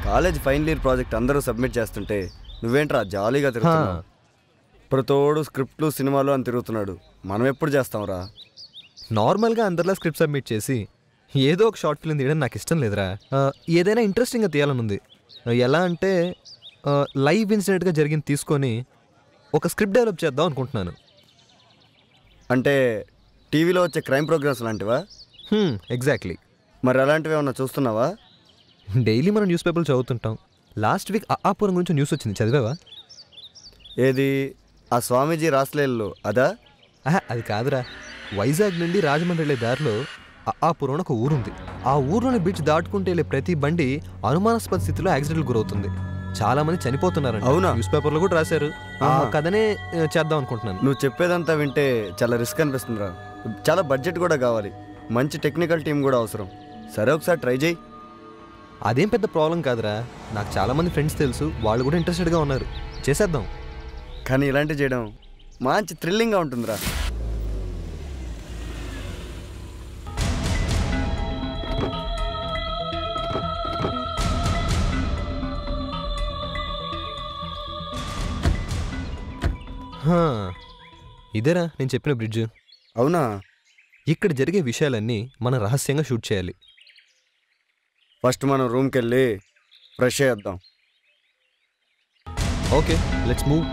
College final year project అందరూ submit చేస్తుంటే నువ్వేంట్రా జాలీగా తిరుగుతున్నావు? ప్రతోడు స్క్రిప్ట్లు సినిమాలు అని తిరుగుతున్నాడు. మనం ఎప్పుడు చేస్తాంరా? నార్మల్గా అందరిలా స్క్రిప్ట్ సబ్మిట్ చేసి ఏదో ఒక షార్ట్ ఫిల్మ్ తీయడం నాకు ఇష్టం లేదురా. ఏదైనా ఇంట్రెస్టింగ్గా తీయాలని ఉంది. ఎలా అంటే లైవ్ ఇన్సిడెంట్గా జరిగింది తీసుకొని ఒక స్క్రిప్ట్ డెవలప్ చేద్దాం అనుకుంటున్నాను. అంటే టీవీలో వచ్చే క్రైమ్ ప్రోగ్రామ్స్ లాంటివా? ఎగ్జాక్ట్లీ. మరి అలాంటివి ఏమన్నా చూస్తున్నావా? డైలీ మనం న్యూస్ పేపర్లు చదువుతుంటాం. లాస్ట్ వీక్ అప్పాపురం గురించి న్యూస్ వచ్చింది, చదివావా? ఏది? ఆ స్వామీజీ రాసలేళ్ళు అదా? అది కాదురా. వైజాగ్ నుండి రాజమండ్రి వెళ్ళే దారిలో అప్పాపురం ఒక ఊరుంది. ఆ ఊర్లోని బ్రిడ్జ్ దాటుకుంటే వెళ్ళే ప్రతి బండి అనుమానాస్పద స్థితిలో యాక్సిడెంట్లు గురవుతుంది. చాలా మంది చనిపోతున్నారు. అవునా? న్యూస్ పేపర్లో కూడా రాశారు. ఆ కథనే చేద్దాం అనుకుంటున్నాను. నువ్వు చెప్పేదంతా వింటే చాలా రిస్క్ అనిపిస్తుందిరా. చాలా బడ్జెట్ కూడా కావాలి, మంచి టెక్నికల్ టీం కూడా అవసరం. సరే ఒకసారి ట్రై చేయి. అదేం పెద్ద ప్రాబ్లం కాదురా. నాకు చాలామంది ఫ్రెండ్స్ తెలుసు, వాళ్ళు కూడా ఇంట్రెస్టెడ్గా ఉన్నారు. చేసేద్దాం. కానీ ఇలాంటివి చేయడం మంచి థ్రిల్లింగ్గా ఉంటుందిరా. ఇదేరా నేను చెప్పిన బ్రిడ్జ్. అవునా? ఇక్కడ జరిగే విషయాలన్నీ మనం రహస్యంగా షూట్ చేయాలి. ఫస్ట్ మనం రూమ్కి వెళ్ళి ఫ్రెష్ చేద్దాం. Okay, let's move.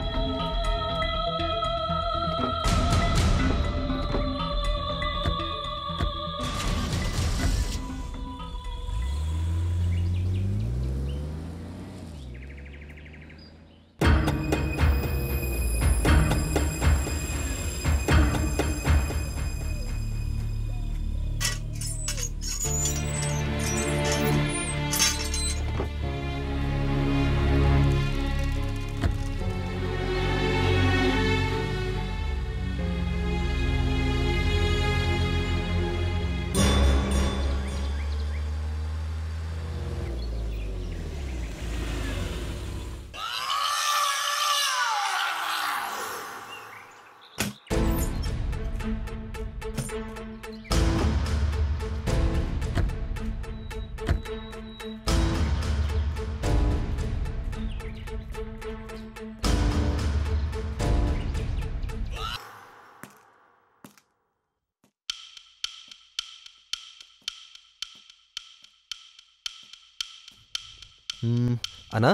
అన్నా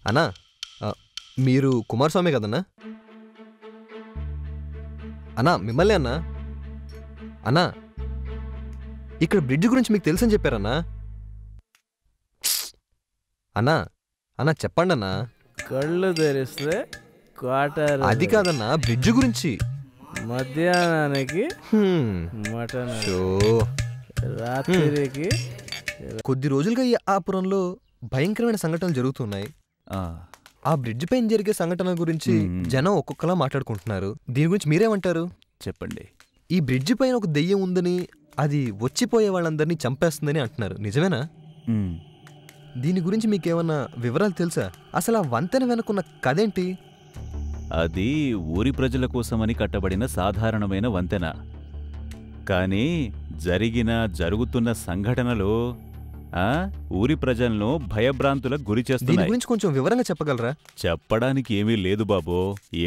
అన్నా మీరు కుమారస్వామి కదన్నా? అన్నా మిమ్మల్ని అన్నా. అన్నా ఇక్కడ బ్రిడ్జ్ గురించి మీకు తెలుసని చెప్పారన్నా. అన్నా అన్నా చెప్పండి అన్నా. కళ్ళు తెరిస్తే క్వార్టర్. అది కాదన్నా, బ్రిడ్జ్ గురించి. మధ్యాహ్నానికి మటన్, రాత్రికి. కొద్ది రోజులుగా ఈ అప్పాపురంలో భయంకరమైన సంఘటనలు జరుగుతున్నాయి. ఆ బ్రిడ్జ్ పైన జరిగే సంఘటనల గురించి జనం ఒక్కొక్కలా మాట్లాడుకుంటున్నారు. దీని గురించి మీరేమంటారు? చెప్పండి. ఈ బ్రిడ్జ్ పైన ఒక దెయ్యం ఉందని, అది వచ్చిపోయే వాళ్ళందరినీ చంపేస్తుందని అంటున్నారు. నిజమేనా? దీని గురించి మీకేమన్నా వివరాలు తెలుసా? అసలు ఆ వంతెన వెనుకున్న కథేంటి? అది ఊరి ప్రజల కోసమని కట్టబడిన సాధారణమైన వంతెన. కానీ జరుగుతున్న సంఘటనలు ఊరి ప్రజలను భయభ్రాంతులకు గురి చేస్తున్నాయి. దీని గురించి కొంచెం వివరంగా చెప్పగలరా? చెప్పడానికి ఏమీ లేదు బాబు.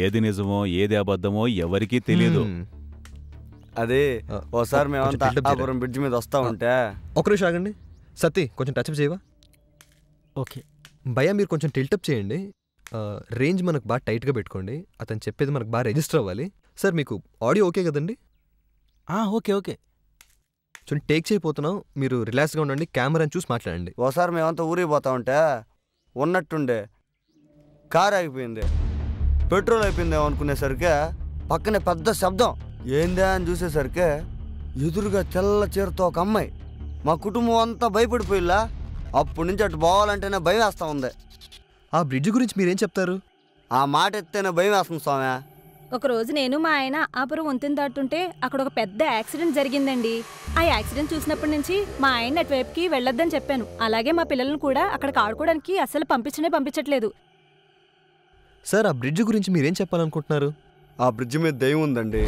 ఏది నిజమో ఏది అబద్ధమో ఎవరికీ తెలియదు. అదే ఓసారి మేమంతా అప్పాపురం బ్రిడ్జ్ మీద వస్తా ఉంటే. ఒక నిమిషం ఆగండి. సతీ కొంచెం టచ్అప్ చేయవా? ఓకే భయ్యా మీరు కొంచెం టిల్టప్ చేయండి. రేంజ్ మనకు బాగా టైట్గా పెట్టుకోండి. అతను చెప్పేది మనకు బాగా రిజిస్టర్ అవ్వాలి. సార్ మీకు ఆడియో ఓకే కదండి? Okay okay. చూడండి టేక్ చేయబోతున్నాం, మీరు రిలాక్స్గా ఉండండి. కెమెరాని చూసి మాట్లాడండి. ఓసారి మేమంతా ఊరికి పోతా ఉంటే ఉన్నట్టుండే కారు ఆగిపోయింది. పెట్రోల్ అయిపోయిందేమో అనుకునేసరికి పక్కనే పెద్ద శబ్దం. ఏందా అని చూసేసరికి ఎదురుగా తెల్ల చీరతో ఒక అమ్మాయి. మా కుటుంబం అంతా భయపడిపోయిలా. అప్పటి నుంచి అటు పోవాలంటేనే భయం వేస్తూ ఉంది. ఆ బ్రిడ్జ్ గురించి మీరేం చెప్తారు? ఆ మాట ఎత్తేనే భయం వేస్తుంది స్వామి. ఒకరోజు నేను మా ఆయన అప్పాపురం వంతెన దాటుతుంటే అక్కడ ఒక పెద్ద యాక్సిడెంట్ జరిగిందండి. ఆ యాక్సిడెంట్ చూసినప్పటి నుంచి మా ఆయన అటువైపుకి వెళ్ళొద్దని చెప్పాను. అలాగే మా పిల్లలను కూడా అక్కడికి ఆడుకోవడానికి అస్సలు పంపించట్లేదు. సార్ ఆ బ్రిడ్జ్ గురించి మీరేం చెప్పాలనుకుంటున్నారు? ఆ బ్రిడ్జ్ మీద దెయ్యం ఉందండి.